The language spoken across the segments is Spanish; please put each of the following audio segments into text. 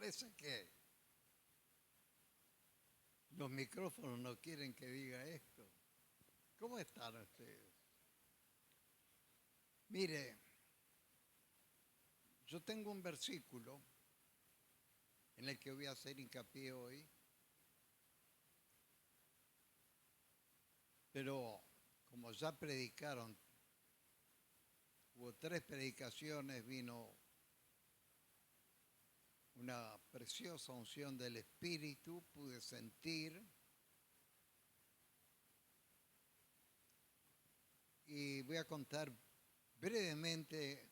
Parece que los micrófonos no quieren que diga esto. ¿Cómo están ustedes? Mire, yo tengo un versículo en el que voy a hacer hincapié hoy, pero como ya predicaron, hubo 3 predicaciones, vino una preciosa unción del Espíritu, pude sentir, y voy a contar brevemente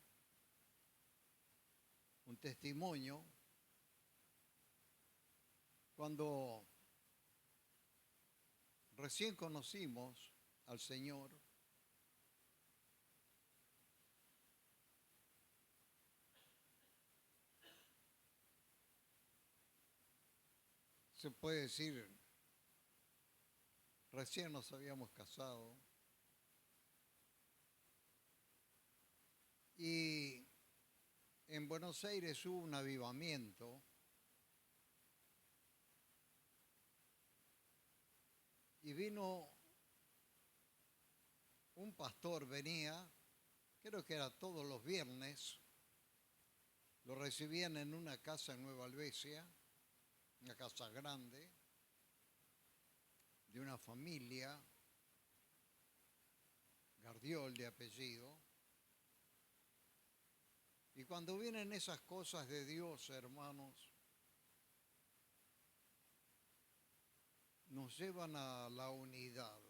un testimonio. Cuando recién conocimos al Señor, se puede decir, recién nos habíamos casado, y en Buenos Aires hubo un avivamiento y vino un pastor, venía, creo que era todos los viernes, lo recibían en una casa en Nueva Albesia, una casa grande, de una familia, Gardiol de apellido, y cuando vienen esas cosas de Dios, hermanos, nos llevan a la unidad.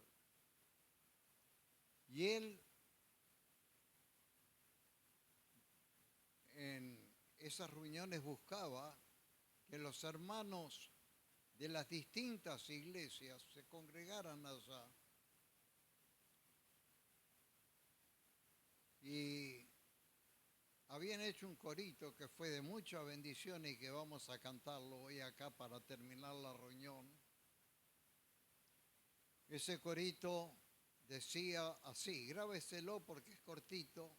Y él en esas reuniones buscaba que los hermanos de las distintas iglesias se congregaran allá. Y habían hecho un corito que fue de mucha bendición y que vamos a cantarlo hoy acá para terminar la reunión. Ese corito decía así, grábeselo porque es cortito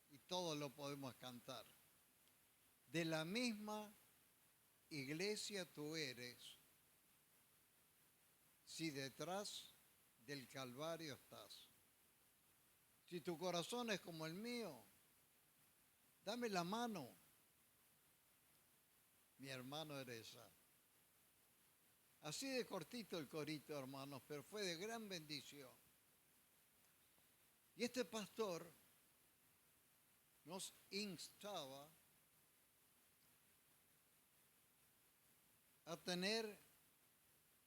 y todos lo podemos cantar. De la misma iglesia tú eres, si detrás del Calvario estás. Si tu corazón es como el mío, dame la mano, mi hermano Ereza. Así de cortito el corito, hermanos, pero fue de gran bendición. Y este pastor nos instaba a tener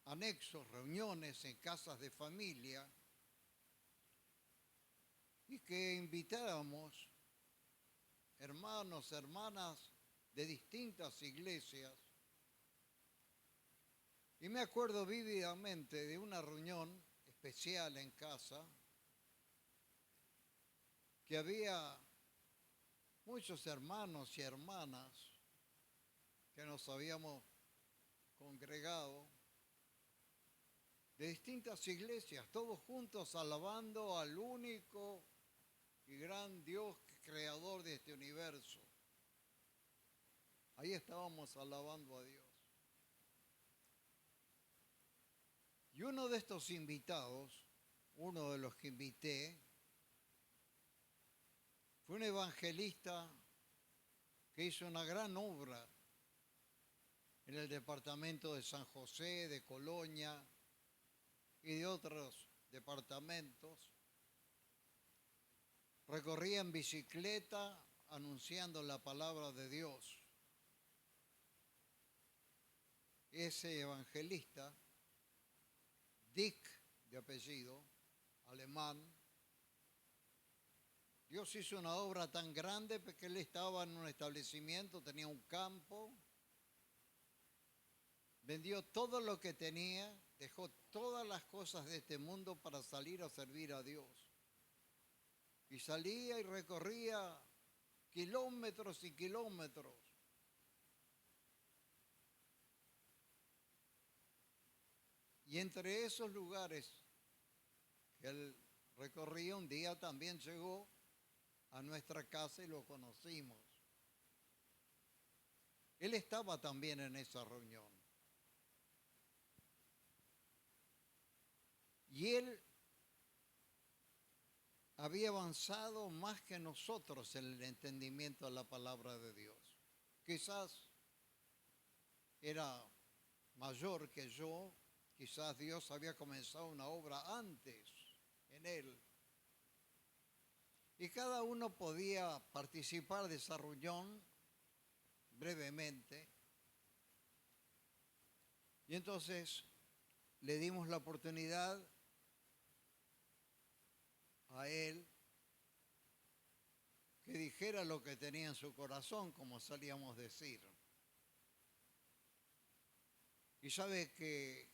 anexos, reuniones en casas de familia y que invitáramos hermanos, hermanas de distintas iglesias. Y me acuerdo vívidamente de una reunión especial en casa, que había muchos hermanos y hermanas que nos habíamos congregado de distintas iglesias, todos juntos alabando al único y gran Dios creador de este universo. Ahí estábamos alabando a Dios. Y uno de estos invitados, uno de los que invité, fue un evangelista que hizo una gran obra en el departamento de San José, de Colonia y de otros departamentos. Recorría en bicicleta anunciando la palabra de Dios. Ese evangelista, Dick de apellido, alemán, Dios hizo una obra tan grande porque él estaba en un establecimiento, tenía un campo, vendió todo lo que tenía, dejó todas las cosas de este mundo para salir a servir a Dios. Y salía y recorría kilómetros y kilómetros. Y entre esos lugares que él recorría, un día también llegó a nuestra casa y lo conocimos. Él estaba también en esa reunión. Y él había avanzado más que nosotros en el entendimiento de la palabra de Dios. Quizás era mayor que yo, quizás Dios había comenzado una obra antes en él. Y cada uno podía participar de esa reunión brevemente. Y entonces le dimos la oportunidad a él que dijera lo que tenía en su corazón, como solíamos decir. Y sabe que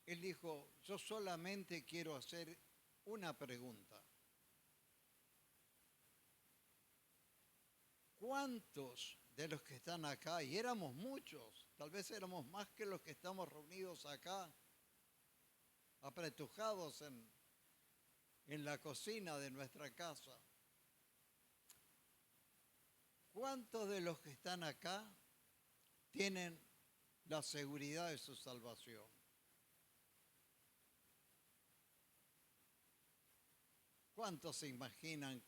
él dijo, yo solamente quiero hacer una pregunta. ¿Cuántos de los que están acá, y éramos muchos, tal vez éramos más que los que estamos reunidos acá, apretujados en la cocina de nuestra casa, cuántos de los que están acá tienen la seguridad de su salvación? ¿Cuántos se imaginan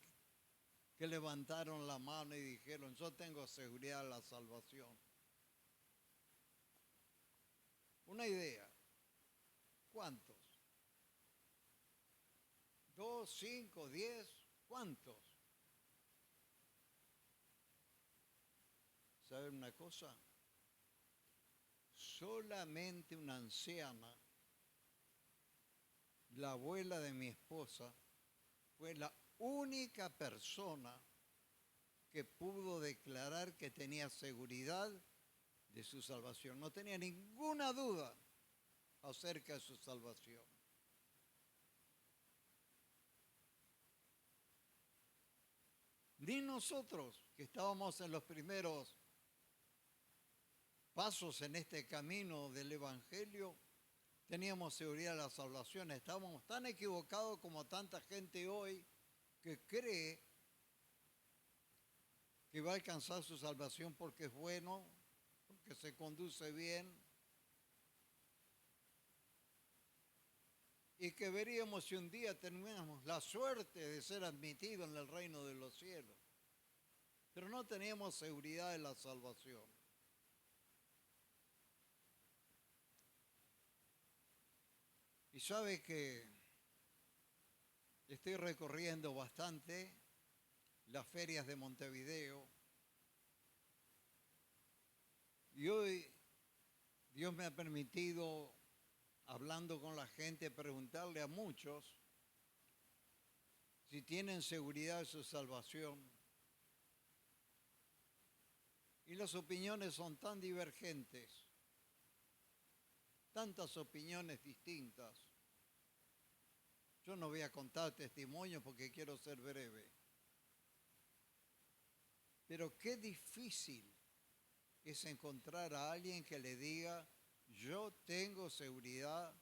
que levantaron la mano y dijeron, yo tengo seguridad de la salvación? Una idea. ¿Cuántos? ¿2, 5, 10? ¿Cuántos? ¿Saben una cosa? Solamente una anciana, la abuela de mi esposa, fue la única persona que pudo declarar que tenía seguridad de su salvación. No tenía ninguna duda acerca de su salvación. Ni nosotros, que estábamos en los primeros pasos en este camino del Evangelio, teníamos seguridad de la salvación. Estábamos tan equivocados como tanta gente hoy que cree que va a alcanzar su salvación porque es bueno, porque se conduce bien, y que veríamos si un día teníamos la suerte de ser admitidos en el reino de los cielos. Pero no teníamos seguridad de la salvación. Y sabe que estoy recorriendo bastante las ferias de Montevideo y hoy Dios me ha permitido, hablando con la gente, preguntarle a muchos si tienen seguridad de su salvación. Y las opiniones son tan divergentes, tantas opiniones distintas. Yo no voy a contar testimonios porque quiero ser breve. Pero qué difícil es encontrar a alguien que le diga, yo tengo seguridad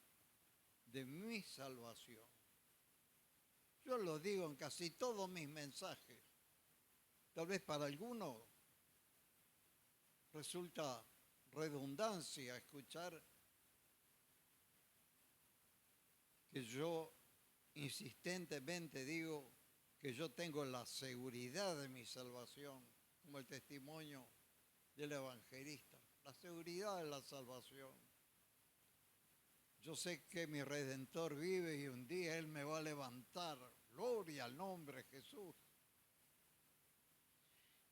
de mi salvación. Yo lo digo en casi todos mis mensajes. Tal vez para algunos resulta redundancia escuchar que yo insistentemente digo que yo tengo la seguridad de mi salvación, como el testimonio del evangelista, la seguridad de la salvación. Yo sé que mi Redentor vive y un día Él me va a levantar. Gloria al nombre de Jesús.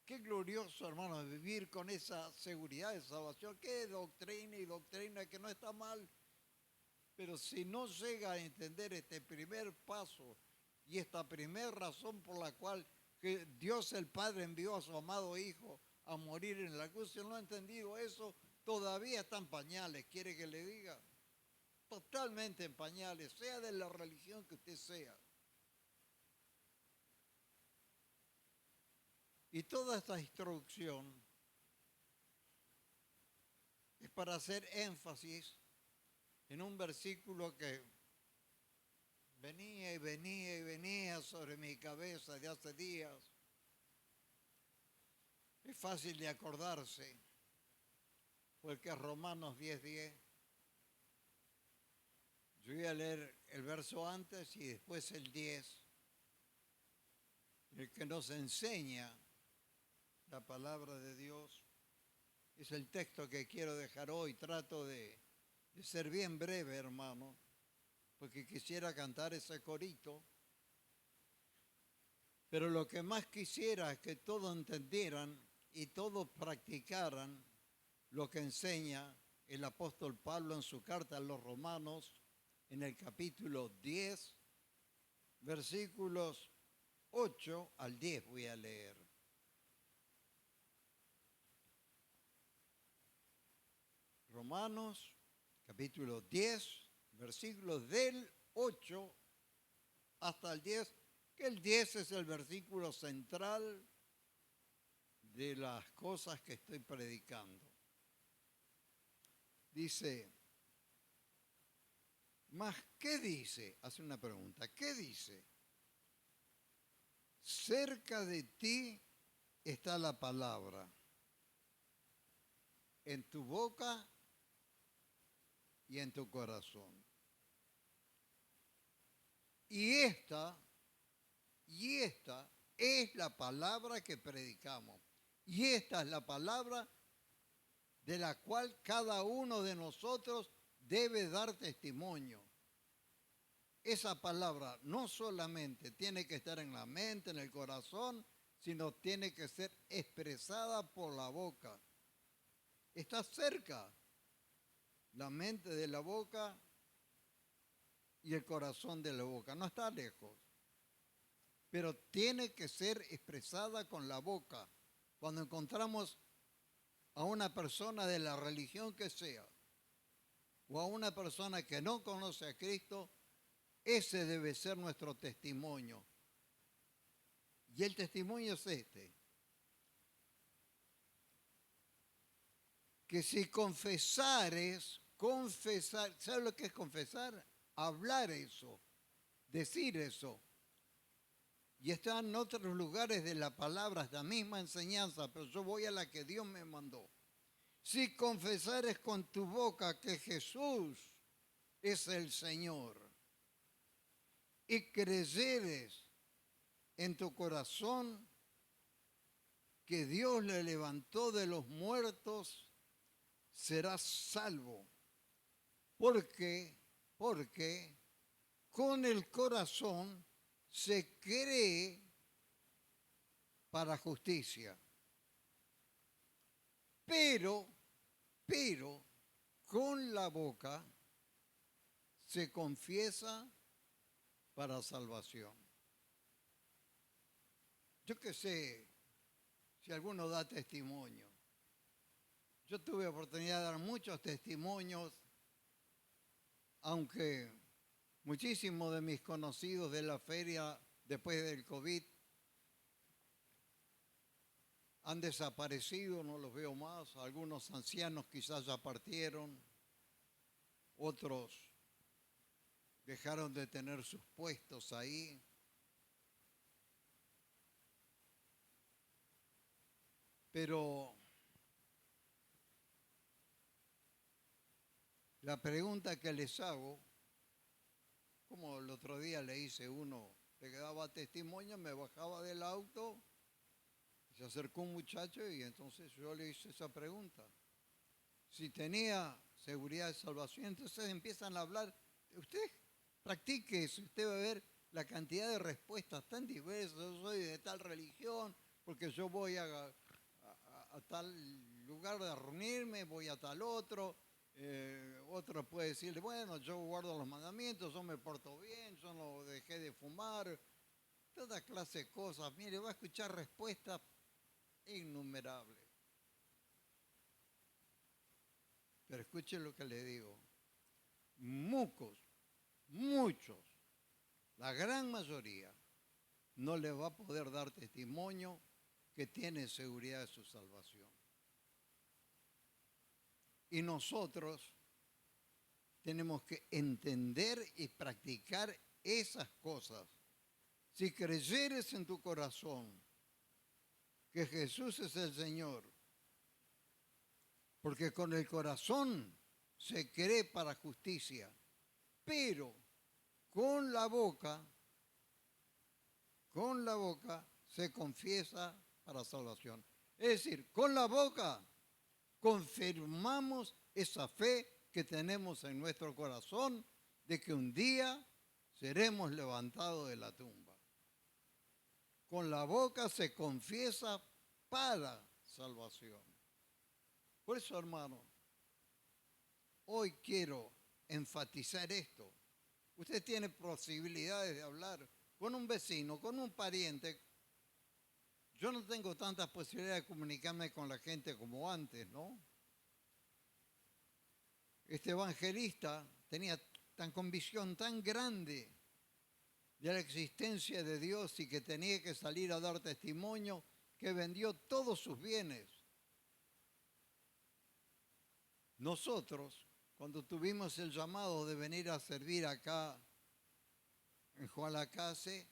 Qué glorioso, hermano, vivir con esa seguridad de salvación. Qué doctrina y doctrina que no está mal. Pero si no llega a entender este primer paso y esta primera razón por la cual que Dios el Padre envió a su amado Hijo a morir en la cruz, si no ha entendido eso, todavía está en pañales, quiere que le diga. Totalmente en pañales, sea de la religión que usted sea. Y toda esta instrucción es para hacer énfasis en un versículo que venía y venía y venía sobre mi cabeza de hace días. Es fácil de acordarse. porque es Romanos 10:10. Yo voy a leer el verso antes y después el 10, el que nos enseña la palabra de Dios. Es el texto que quiero dejar hoy. Trato de ser bien breve, hermano, porque quisiera cantar ese corito. Pero lo que más quisiera es que todos entendieran y todos practicaran lo que enseña el apóstol Pablo en su carta a los Romanos, en el capítulo 10, versículos 8 al 10 voy a leer. Romanos, capítulo 10, versículos del 8 hasta el 10, que el 10 es el versículo central de las cosas que estoy predicando. Dice, ¿más qué dice? Hace una pregunta, ¿qué dice? Cerca de ti está la palabra, en tu boca y en tu corazón. Y esta es la palabra que predicamos. Y esta es la palabra de la cual cada uno de nosotros debe dar testimonio. Esa palabra no solamente tiene que estar en la mente, en el corazón, sino tiene que ser expresada por la boca. Está cerca la mente de la boca y el corazón de la boca. No está lejos, pero tiene que ser expresada con la boca. Cuando encontramos a una persona de la religión que sea, o a una persona que no conoce a Cristo, ese debe ser nuestro testimonio. Y el testimonio es este: que si confesares, ¿sabes lo que es confesar? Hablar eso, decir eso. Y están en otros lugares de la palabra, esta misma enseñanza, pero yo voy a la que Dios me mandó. Si confesares con tu boca que Jesús es el Señor y creyeres en tu corazón que Dios le levantó de los muertos, serás salvo. Porque con el corazón se cree para justicia. Pero con la boca se confiesa para salvación. Yo qué sé si alguno da testimonio. Yo tuve oportunidad de dar muchos testimonios, aunque muchísimos de mis conocidos de la feria después del COVID han desaparecido, no los veo más. Algunos ancianos quizás ya partieron, otros dejaron de tener sus puestos ahí. Pero la pregunta que les hago, como el otro día le hice uno, le daba testimonio, me bajaba del auto, se acercó un muchacho y entonces yo le hice esa pregunta. Si tenía seguridad de salvación, entonces empiezan a hablar. Usted practique eso, usted va a ver la cantidad de respuestas tan diversas. Yo soy de tal religión, porque yo voy a tal lugar de reunirme, voy a tal otro. Otro puede decir, bueno, yo guardo los mandamientos, yo me porto bien, yo no dejé de fumar. Toda clase de cosas. Mire, va a escuchar respuestas innumerables. Pero escuche lo que le digo. Muchos, la gran mayoría, no le va a poder dar testimonio que tiene seguridad de su salvación. Y nosotros tenemos que entender y practicar esas cosas. Si creyeres en tu corazón que Jesús es el Señor Porque con el corazón se cree para justicia, pero con la boca se confiesa para salvación. Es decir, con la boca confirmamos esa fe que tenemos en nuestro corazón de que un día seremos levantados de la tumba. Con la boca se confiesa para salvación. Por eso, hermano, hoy quiero enfatizar esto. Usted tiene posibilidades de hablar con un vecino, con un pariente. Yo no tengo tantas posibilidades de comunicarme con la gente como antes, ¿no? Este evangelista tenía tan convicción tan grande de la existencia de Dios y que tenía que salir a dar testimonio que vendió todos sus bienes. Nosotros, cuando tuvimos el llamado de venir a servir acá en Juan Lacase,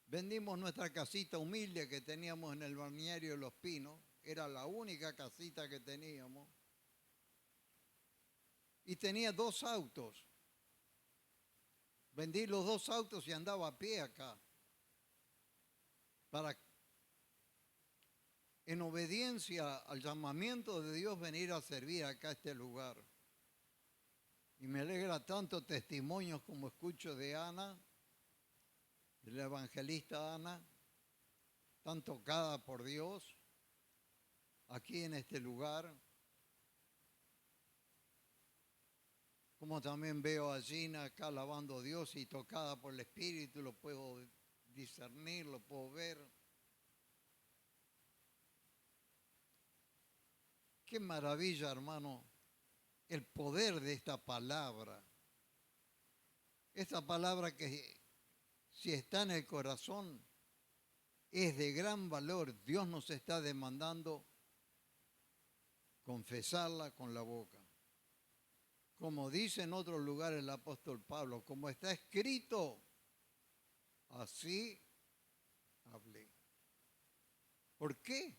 vendimos nuestra casita humilde que teníamos en el balneario de Los Pinos, era la única casita que teníamos, y tenía 2 autos. Vendí los 2 autos y andaba a pie acá, para, en obediencia al llamamiento de Dios, venir a servir acá a este lugar. Y me alegra tanto testimonios como escucho de Ana, de la evangelista Ana, tan tocada por Dios, aquí en este lugar. Como también veo a Gina acá alabando a Dios y tocada por el Espíritu, lo puedo discernir, lo puedo ver. Qué maravilla, hermano, el poder de esta palabra. Esta palabra que si está en el corazón es de gran valor. Dios nos está demandando confesarla con la boca. Como dice en otro lugar el apóstol Pablo, como está escrito, así hablé. ¿Por qué?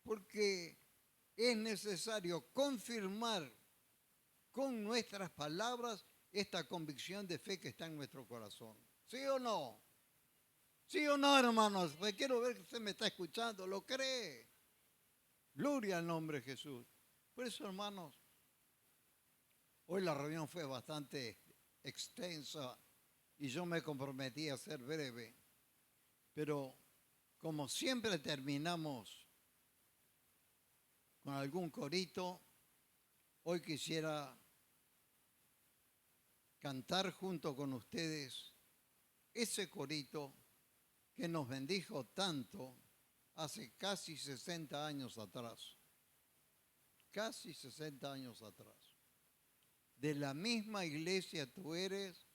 Porque es necesario confirmar con nuestras palabras esta convicción de fe que está en nuestro corazón. ¿Sí o no? ¿Sí o no, hermanos? Pues quiero ver que usted me está escuchando, ¿lo cree? Gloria al nombre de Jesús. Por eso, hermanos, hoy la reunión fue bastante extensa y yo me comprometí a ser breve, pero como siempre terminamos con algún corito, hoy quisiera cantar junto con ustedes ese corito que nos bendijo tanto hace casi 60 años atrás. Casi 60 años atrás. De la misma iglesia tú eres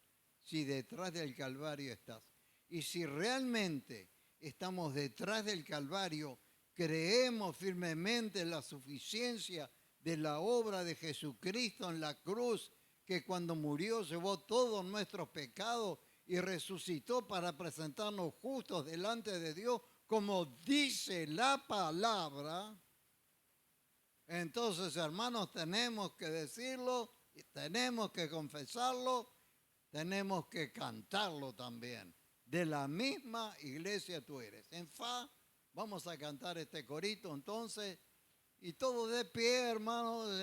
si detrás del Calvario estás. Y si realmente estamos detrás del Calvario, creemos firmemente en la suficiencia de la obra de Jesucristo en la cruz, que cuando murió llevó todos nuestros pecados y resucitó para presentarnos justos delante de Dios, como dice la palabra. Entonces, hermanos, tenemos que decirlo, tenemos que confesarlo, tenemos que cantarlo también. De la misma iglesia tú eres. En fa, vamos a cantar este corito entonces, y todo de pie, hermanos.